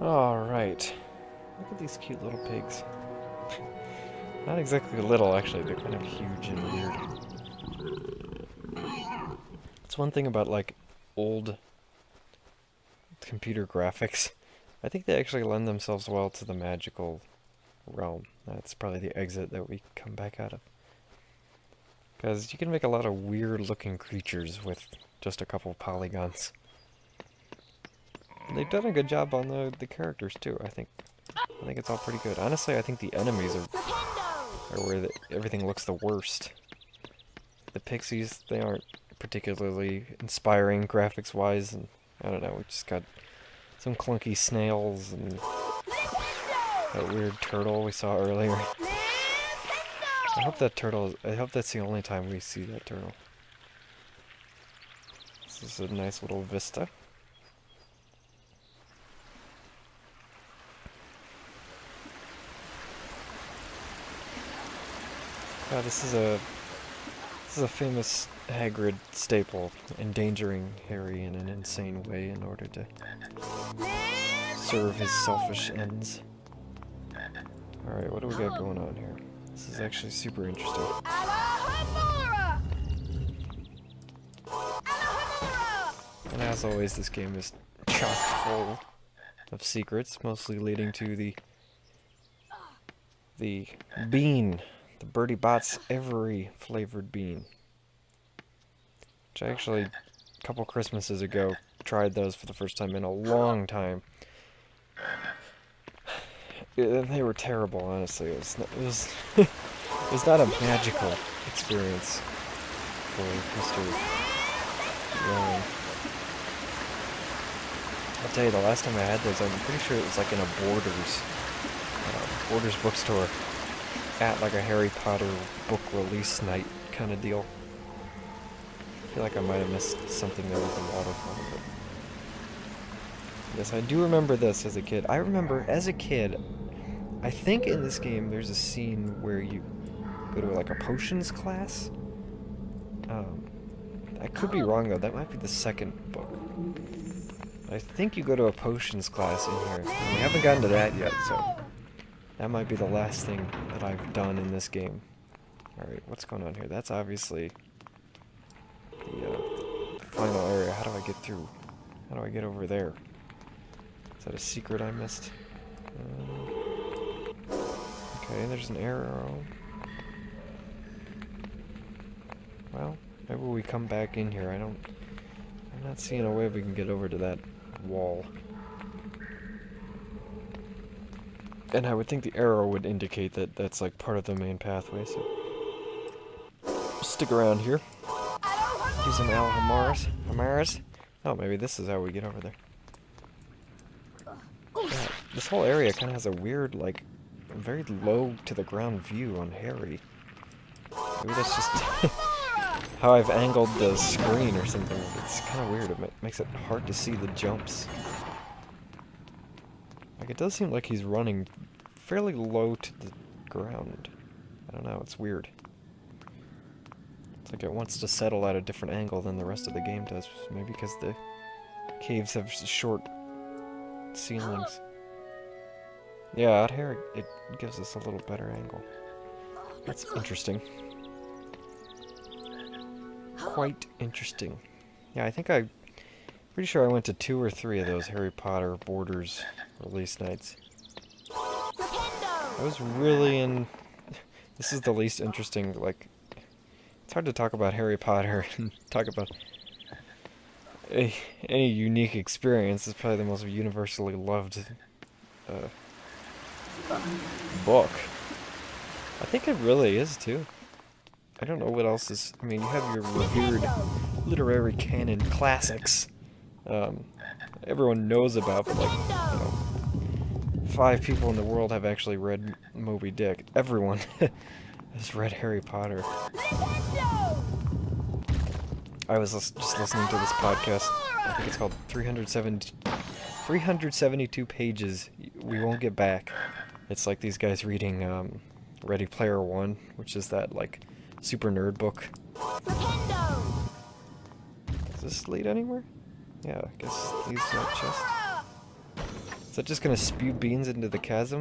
Alright. Look at these cute little pigs. Not exactly little, actually. They're kind of huge and weird. It's one thing about, like, old computer graphics. I think they actually lend themselves well to the magical realm. That's probably the exit that we come back out of. Because you can make a lot of weird-looking creatures with just a couple of polygons. And they've done a good job on the characters, too, I think. I think it's all pretty good. Honestly, I think the enemies are where everything looks the worst. The pixies, they aren't particularly inspiring graphics-wise, and I don't know, we just got some clunky snails and that weird turtle we saw earlier. I hope that's the only time we see that turtle. This is a nice little vista. Yeah, this is a famous Hagrid staple, endangering Harry in an insane way in order to serve his selfish ends. Alright, what do we got going on here? This is actually super interesting. And as always, this game is chock full of secrets, mostly leading to the bean. The Bertie Bott's every flavored bean. Which I actually, a couple Christmases ago, tried those for the first time in a long time. They were terrible, honestly. It was it was not a magical experience for Mr. Young. I'll tell you, the last time I had those, I'm pretty sure it was like in a Borders bookstore at like a Harry Potter book release night kind of deal. I feel like I might have missed something there with the waterfall. But yes, I do remember this as a kid. I remember as a kid, I think in this game there's a scene where you go to like a potions class. I could be wrong though, that might be the second book. I think you go to a potions class in here. And we haven't gotten to that yet, so that might be the last thing that I've done in this game. Alright, what's going on here? That's obviously the final area. How do I get through? How do I get over there? Is that a secret I missed? Okay, there's an arrow. Well, maybe we come back in here. I'm not seeing a way we can get over to that wall. And I would think the arrow would indicate that that's like part of the main pathway, so stick around here. Do some Hamaras. Oh, maybe this is how we get over there. Yeah, this whole area kind of has a weird, like, very low to the ground view on Harry. Maybe that's just how I've angled the screen or something. It's kind of weird. It makes it hard to see the jumps. Like, it does seem like he's running fairly low to the ground. I don't know, it's weird. It's like it wants to settle at a different angle than the rest of the game does. Maybe because the caves have short ceilings. Yeah, out here it gives us a little better angle. That's interesting. Quite interesting. Yeah, I think pretty sure I went to 2 or 3 of those Harry Potter Borders release nights. I was really in... This is the least interesting, like... It's hard to talk about Harry Potter and talk about any unique experience. It's probably the most universally loved book. I think it really is, too. I don't know what else is... I mean, you have your revered literary canon classics. Everyone knows about, but like, 5 people in the world have actually read Moby Dick. Everyone has read Harry Potter. I was just listening to this podcast. I think it's called 372 Pages We Won't Get Back. It's like these guys reading Ready Player One, which is that like super nerd book. Does this lead anywhere? Yeah, I guess leads to that chest. Is that just gonna spew beans into the chasm?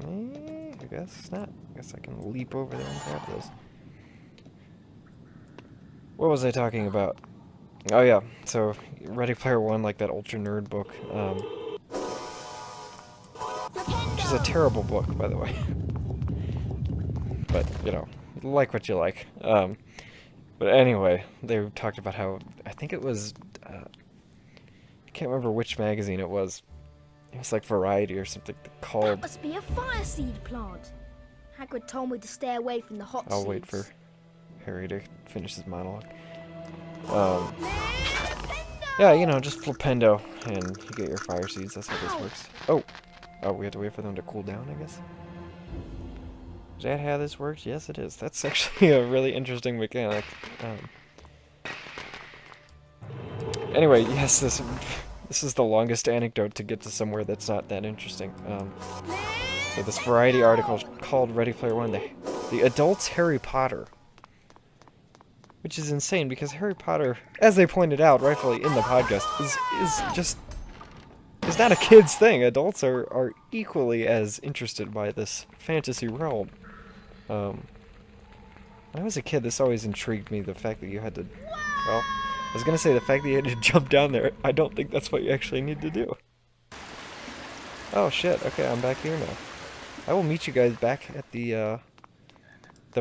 I guess not. I guess I can leap over there and grab those. What was I talking about? Oh yeah, so Ready Player One, like that ultra nerd book, which is a terrible book, by the way. But, you know, like what you like. But anyway, they talked about how, I think it was, I can't remember which magazine it was. It was like Variety or something called... That must be a fire seed plant. Hagrid told me to stay away from the hot seeds. I'll wait for Harry to finish his monologue. Yeah, you know, just flipendo, and you get your fire seeds. That's how this works. Oh, we have to wait for them to cool down, I guess? Is that how this works? Yes, it is. That's actually a really interesting mechanic. Anyway, yes, this is the longest anecdote to get to somewhere that's not that interesting. So this Variety article called Ready Player One the adult's Harry Potter. Which is insane, because Harry Potter, as they pointed out rightfully in the podcast, is not a kid's thing. Adults are equally as interested by this fantasy realm. When I was a kid, this always intrigued me, the fact that you had to... Well, I was gonna say the fact that you had to jump down there. I don't think that's what you actually need to do. Oh shit, okay, I'm back here now. I will meet you guys back at the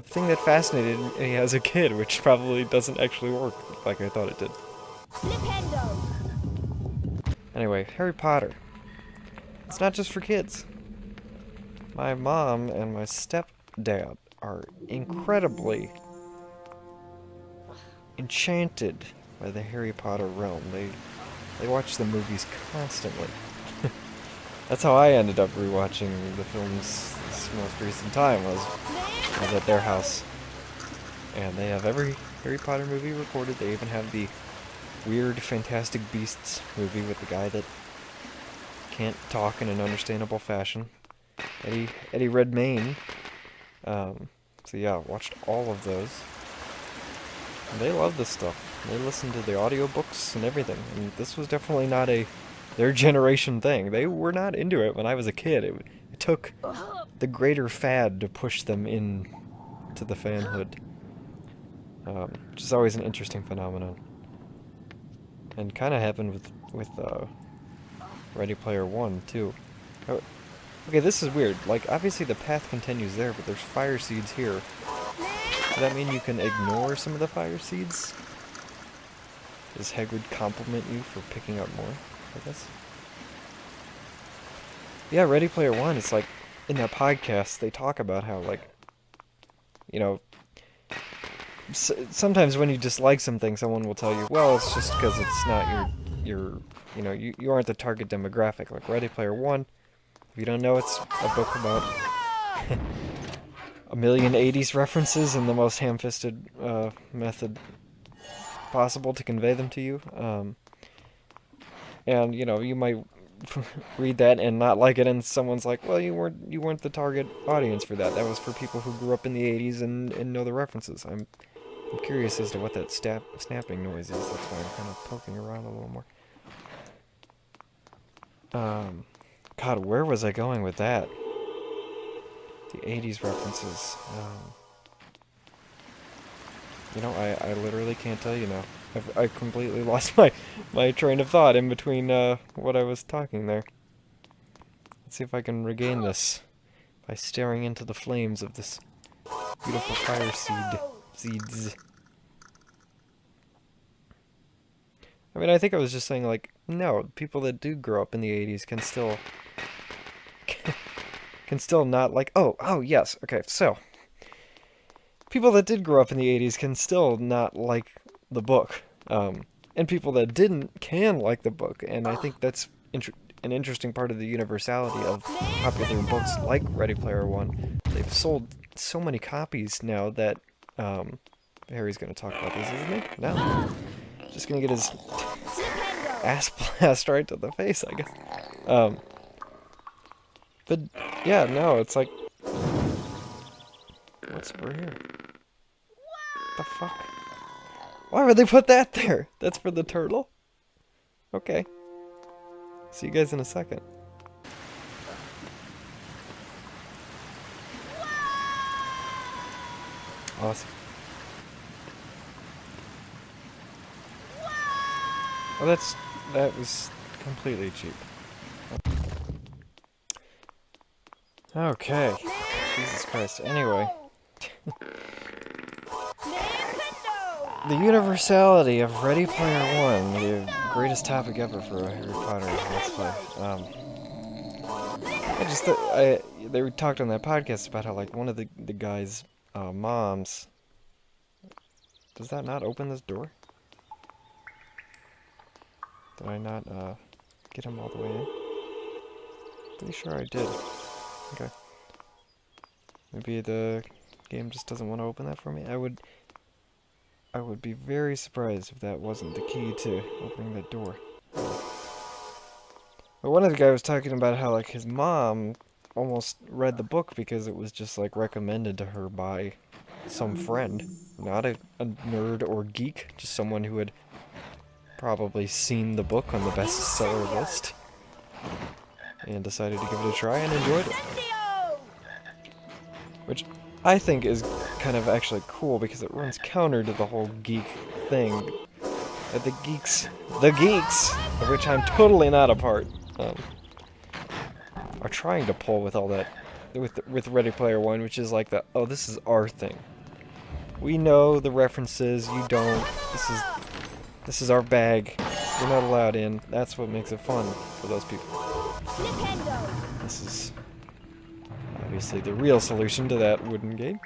thing that fascinated me as a kid, which probably doesn't actually work like I thought it did. FLIPENDO. Anyway, Harry Potter. It's not just for kids. My mom and my stepdad are incredibly enchanted by the Harry Potter realm. They watch the movies constantly. That's how I ended up rewatching the films this most recent time. I was at their house, and they have every Harry Potter movie recorded. They even have the weird Fantastic Beasts movie with the guy that can't talk in an understandable fashion, Eddie Redmayne. So yeah, watched all of those. And they love this stuff. They listen to the audiobooks and everything. And this was definitely not their generation thing. They were not into it when I was a kid. It took the greater fad to push them in to the fanhood. Which is always an interesting phenomenon. And kind of happened with Ready Player One, too. Oh, okay, this is weird. Like, obviously the path continues there, but there's fire seeds here. Does that mean you can ignore some of the fire seeds? Does Hagrid compliment you for picking up more, I guess? Yeah, Ready Player One, it's like, in that podcast, they talk about how, like, you know, sometimes when you dislike something, someone will tell you, well, it's just because it's not you know, you aren't the target demographic. Like Ready Player One, if you don't know, it's a book about a million 80s references in the most ham-fisted method possible to convey them to you. And, you know, you might read that and not like it, and someone's like, well, you weren't the target audience for that. That was for people who grew up in the 80s and know the references. I'm curious as to what that snapping noise is. That's why I'm kind of poking around a little more. God, where was I going with that? The 80s references. You know, I literally can't tell you now. I've completely lost my train of thought in between what I was talking there. Let's see if I can regain this by staring into the flames of this beautiful fire seeds. I mean, I think I was just saying, like, no, people that do grow up in the 80s can still not like, oh yes, okay, so people that did grow up in the 80s can still not like the book, and people that didn't can like the book, and I think that's an interesting part of the universality of popular books like Ready Player One. They've sold so many copies now that, Harry's gonna talk about this, isn't he? No. Just gonna get his ass blast right to the face, I guess. But, yeah, no, it's like... What's over here? What the fuck? Why would they put that there? That's for the turtle? Okay. See you guys in a second. Awesome. Oh, that was completely cheap. Okay. Jesus Christ. Anyway. The universality of Ready Player One, the greatest topic ever for a Harry Potter Let's Play. They talked on that podcast about how, like, one of the guy's moms... Does that not open this door? Did I not get him all the way in? Pretty sure I did. Okay. Maybe the game just doesn't want to open that for me. I would be very surprised if that wasn't the key to opening that door. But one of the guys was talking about how, like, his mom almost read the book because it was just, like, recommended to her by some friend. Not a nerd or geek, just someone who had probably seen the book on the bestseller list and decided to give it a try and enjoyed it. Which I think is kind of actually cool because it runs counter to the whole geek thing. That the geeks, of which I'm totally not a part, are trying to pull with all that, with Ready Player One, which is like oh, this is our thing. We know the references, you don't. This is our bag. You're not allowed in. That's what makes it fun for those people. This is obviously the real solution to that wooden gate.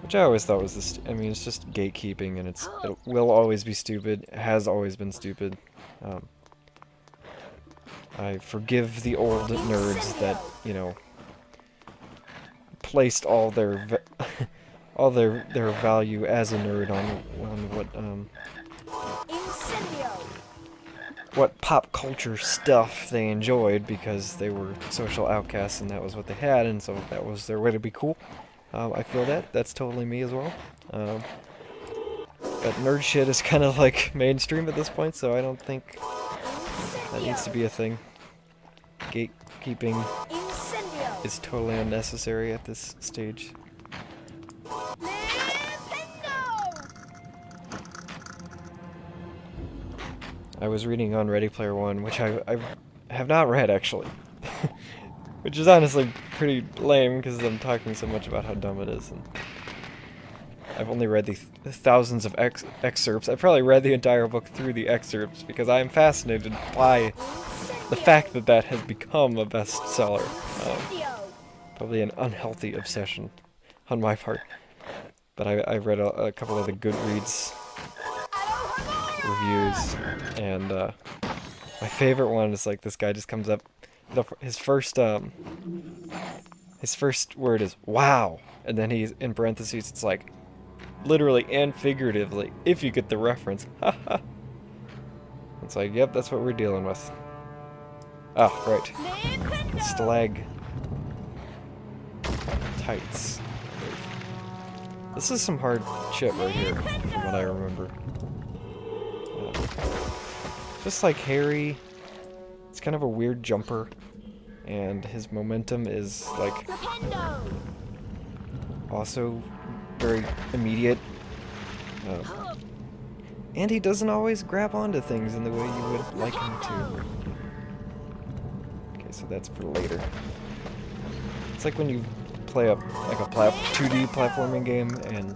Which I always thought was this. I mean, it's just gatekeeping, and it will always be stupid. It has always been stupid. I forgive the old nerds that, you know, placed all their their value as a nerd on what pop culture stuff they enjoyed because they were social outcasts and that was what they had, and so that was their way to be cool. I feel that's totally me as well. But nerd shit is kind of like mainstream at this point, so I don't think that needs to be a thing. Gatekeeping is totally unnecessary at this stage. I was reading on Ready Player One, which I have not read, actually. Which is honestly pretty lame, because I'm talking so much about how dumb it is. And I've only read the thousands of excerpts. I probably read the entire book through the excerpts, because I am fascinated by the fact that that has become a bestseller. Probably an unhealthy obsession on my part. But I read a couple of the Goodreads reviews, and my favorite one is like this guy just comes up, his first word is "wow," and then he's in parentheses. It's like literally and figuratively, if you get the reference. It's like, yep, that's what we're dealing with. Ah, right. Stalag tights. This is some hard shit right here, from what I remember. Just like Harry, it's kind of a weird jumper, and his momentum is like also very immediate. And he doesn't always grab onto things in the way you would like him to. Okay, so that's for later. It's like when you play a 2D platforming game, and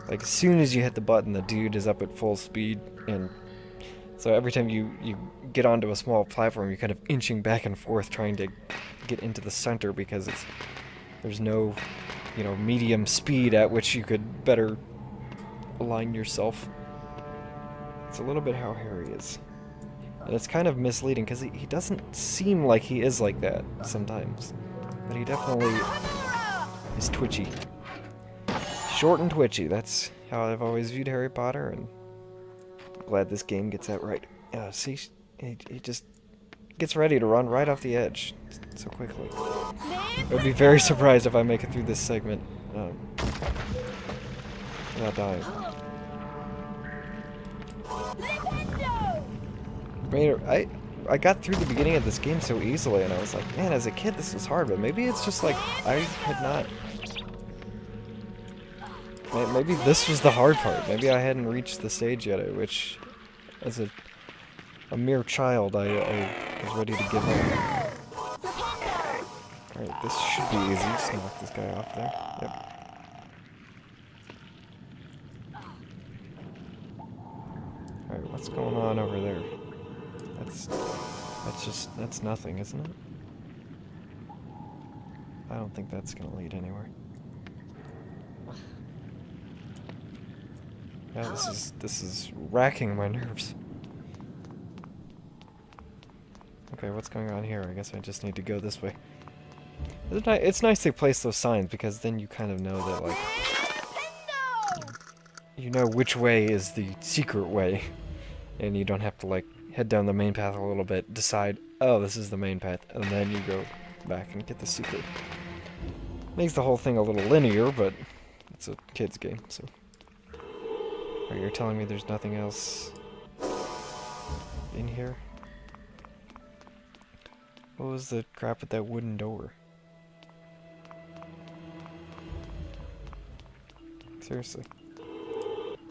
like as soon as you hit the button, the dude is up at full speed, and so every time you get onto a small platform, you're kind of inching back and forth trying to get into the center because there's no, you know, medium speed at which you could better align yourself. It's a little bit how Harry is. And it's kind of misleading because he doesn't seem like he is like that sometimes. But he definitely is twitchy. Short and twitchy, that's how I've always viewed Harry Potter, and I'm glad this game gets that right. See, he just gets ready to run right off the edge so quickly. I'd be very surprised if I make it through this segment without dying. mean, I got through the beginning of this game so easily, and I was like, man, as a kid this was hard, but maybe it's just like I had not... Maybe this was the hard part. Maybe I hadn't reached the stage yet at which, as a mere child, I was ready to give up. Alright, this should be easy. Just knock this guy off there. Yep. Alright, what's going on over there? That's nothing, isn't it? I don't think that's gonna lead anywhere. Yeah, this is racking my nerves. Okay, what's going on here? I guess I just need to go this way. It's nice to place those signs because then you kind of know that, like, you know which way is the secret way, and you don't have to, like, head down the main path a little bit, decide, oh, this is the main path, and then you go back and get the secret. Makes the whole thing a little linear, but it's a kid's game, so. Alright, you're telling me there's nothing else in here? What was the crap with that wooden door? Seriously.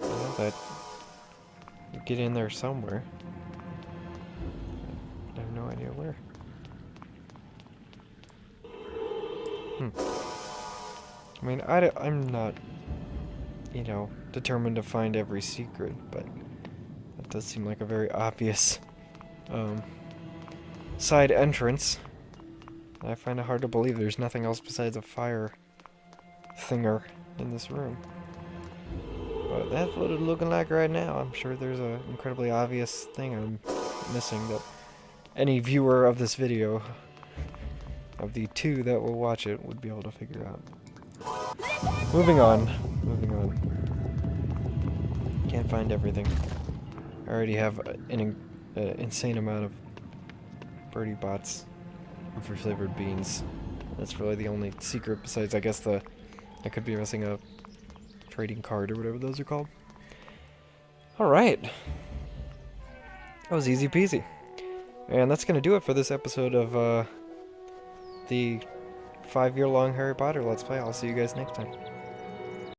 I know that you get in there somewhere. I have no idea where. I mean, I'm not, you know, determined to find every secret, but that does seem like a very obvious side entrance. I find it hard to believe there's nothing else besides a fire thinger in this room. But that's what it's looking like right now. I'm sure there's an incredibly obvious thing I'm missing that any viewer of this video, of the two that will watch it, would be able to figure out. Moving on. Can't find everything. I already have an insane amount of birdie bots for flavored beans. That's really the only secret besides, I guess, I could be missing a trading card or whatever those are called. Alright. That was easy peasy. And that's gonna do it for this episode of the 5-year-long Harry Potter Let's Play. I'll see you guys next time.